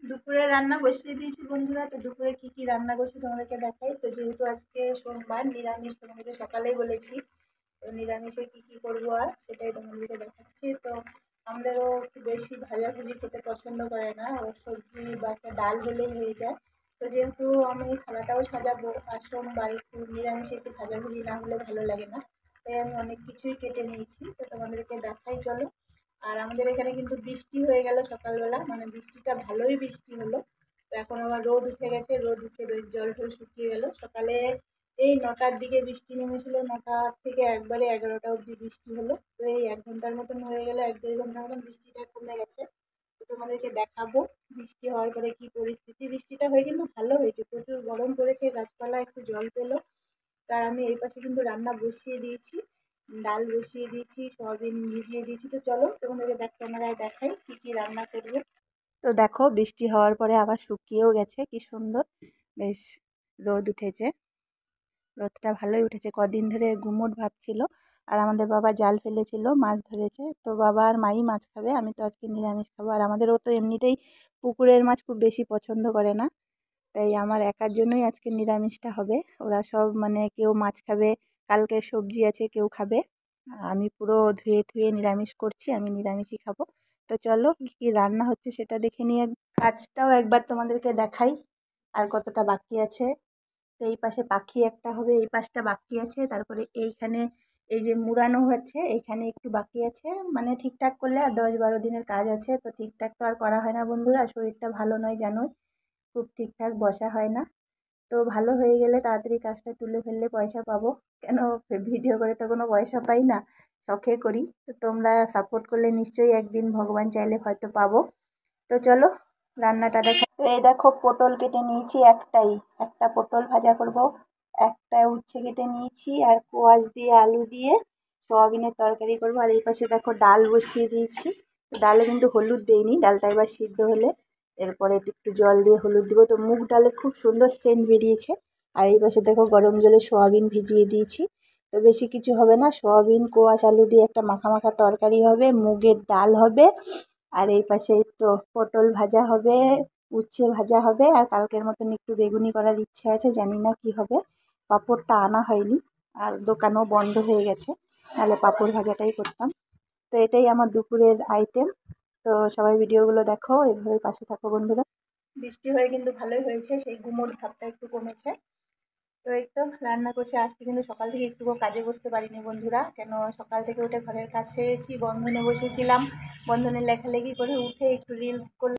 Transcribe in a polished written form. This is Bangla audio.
দুপুরে রান্না বসিয়ে দিয়েছি বন্ধুরা। তো দুপুরে কি কি রান্না করছি তোমাদেরকে দেখাই। তো যেহেতু আজকে সোমবার, নিরামিষ তোমাদেরকে সকালেই বলেছি। তো নিরামিষে কি কি করবো আর সেটাই তোমাদেরকে দেখাচ্ছি। তো আমাদেরও একটু বেশি ভাজাভুজি খেতে পছন্দ করে না, ও সবজি বা একটা ডাল হলেই হয়ে যায়। তো যেহেতু আমি থালাটাও সাজাবো আর সোমবার, একটু নিরামিষে একটু ভাজাভুজি না হলে ভালো লাগে না, তাই আমি অনেক কিছুই কেটে নিয়েছি। তো তোমাদেরকে দেখাই চলো। আর আমাদের এখানে কিন্তু বৃষ্টি হয়ে গেল সকালবেলা, মানে বৃষ্টিটা ভালোই বৃষ্টি হলো। তো এখন আবার রোদ উঠে গেছে, রোদ উঠে বেশ জল টল শুকিয়ে গেল। সকালে এই 9টার দিকে বৃষ্টি নেমেছিল, 9টা থেকে একবারে 11টা অবধি বৃষ্টি হলো। তো এই 1 ঘন্টার মতন হয়ে গেল, 1-1.5 ঘন্টার মতন বৃষ্টিটা কমে গেছে। তো তোমাদেরকে দেখাবো বৃষ্টি হওয়ার পরে কি পরিস্থিতি। বৃষ্টিটা হয়ে কিন্তু ভালো হয়েছে, প্রচুর গরম পড়েছে, গাছপালা একটু জল পেলো। তার আমি এই পাশে কিন্তু রান্না বসিয়ে দিয়েছি, ডাল বসিয়ে দিয়েছি, সয়াবিন ভিজিয়ে দিয়েছি। তো চলো তোমাদেরকে ক্যামেরায় দেখাই কি কি রান্না করবো। তো দেখো বৃষ্টি হওয়ার পরে আবার শুকিয়েও গেছে, কি সুন্দর বেশ রোদ উঠেছে। রোদটা ভালোই উঠেছে, কদিন ধরে গুমোট ভাব ছিল। আর আমাদের বাবা জাল ফেলেছিল, মাছ ধরেছে। তো বাবা আর মাই মাছ খাবে, আমি তো আজকে নিরামিষ খাবো। আর আমাদেরও তো এমনিতেই পুকুরের মাছ খুব বেশি পছন্দ করে না, তাই আমার একার জন্যই আজকে নিরামিষটা হবে। ওরা সব মানে কেউ মাছ খাবে, কালকের সবজি আছে কেউ খাবে। আমি পুরো ধুয়ে ধুয়ে নিরামিষ করছি, আমি নিরামিষই খাবো। তো চলো কী কী রান্না হচ্ছে সেটা দেখে নিয়ে কাজটাও একবার তোমাদেরকে দেখাই আর কতটা বাকি আছে। তো এই পাশে পাখি একটা হবে, এই পাশটা বাকি আছে, তারপরে এইখানে এই যে মুড়ানো হচ্ছে এইখানে একটু বাকি আছে। মানে ঠিকঠাক করলে আর 10-12 দিনের কাজ আছে। তো ঠিকঠাক তো আর করা হয় না বন্ধুরা, শরীরটা ভালো নয় জানোই, খুব ঠিকঠাক বসা হয় না। তো ভালো হয়ে গেলে তাড়াতাড়ি কাজটা তুলে ফেললে পয়সা পাবো। কেন ভিডিও করে তো কোনো পয়সা পাই না, শখে করি। তো তোমরা সাপোর্ট করলে নিশ্চয়ই একদিন ভগবান চাইলে হয়তো পাবো। তো চলো রান্নাটা দেখা। তো এই দেখো পটল কেটে নিয়েছি একটাই, একটা পটল ভাজা করব। একটা উচ্ছে কেটে নিয়েছি আর কোয়াশ দিয়ে আলু দিয়ে সয়াবিনের তরকারি করবো। আর এই পাশে দেখো ডাল বসিয়ে দিয়েছি। ডালে কিন্তু হলুদ দেইনি, ডালটা এবার সিদ্ধ হলে এরপরে একটু জল দিয়ে হলুদ দেবো। তো মুগ ডালে খুব সুন্দর সেন্ট বেরিয়েছে। আর এই পাশে দেখো গরম জলে সয়াবিন ভিজিয়ে দিয়েছি। তো বেশি কিছু হবে না, সয়াবিন কোয়াশ আলু দিয়ে একটা মাখা মাখা তরকারি হবে, মুগের ডাল হবে। আর এই পাশে তো পটল ভাজা হবে, উচ্ছে ভাজা হবে। আর কালকের মতন একটু বেগুনি করার ইচ্ছে আছে, জানি না কি হবে। পাঁপড়টা আনা হয়নি, আর দোকানও বন্ধ হয়ে গেছে, নাহলে পাঁপড় ভাজাটাই করতাম। তো এটাই আমার দুপুরের আইটেম। তো সবাই ভিডিওগুলো দেখো, এভাবে পাশে থাকো বন্ধুরা। বৃষ্টি হয়ে কিন্তু ভালোই হয়েছে, সেই গুমোট ভাবটা একটু কমেছে। তো এই তো রান্না করছি। আজকে কিন্তু সকাল থেকে একটুও কাজে বসতে পারিনি বন্ধুরা, কেন সকাল থেকে উঠে ঘরের কাজ সেরেছি, বন্ধনে বসেছিলাম, বন্ধনে লেখালেখি করে উঠে একটু রিলস করলাম।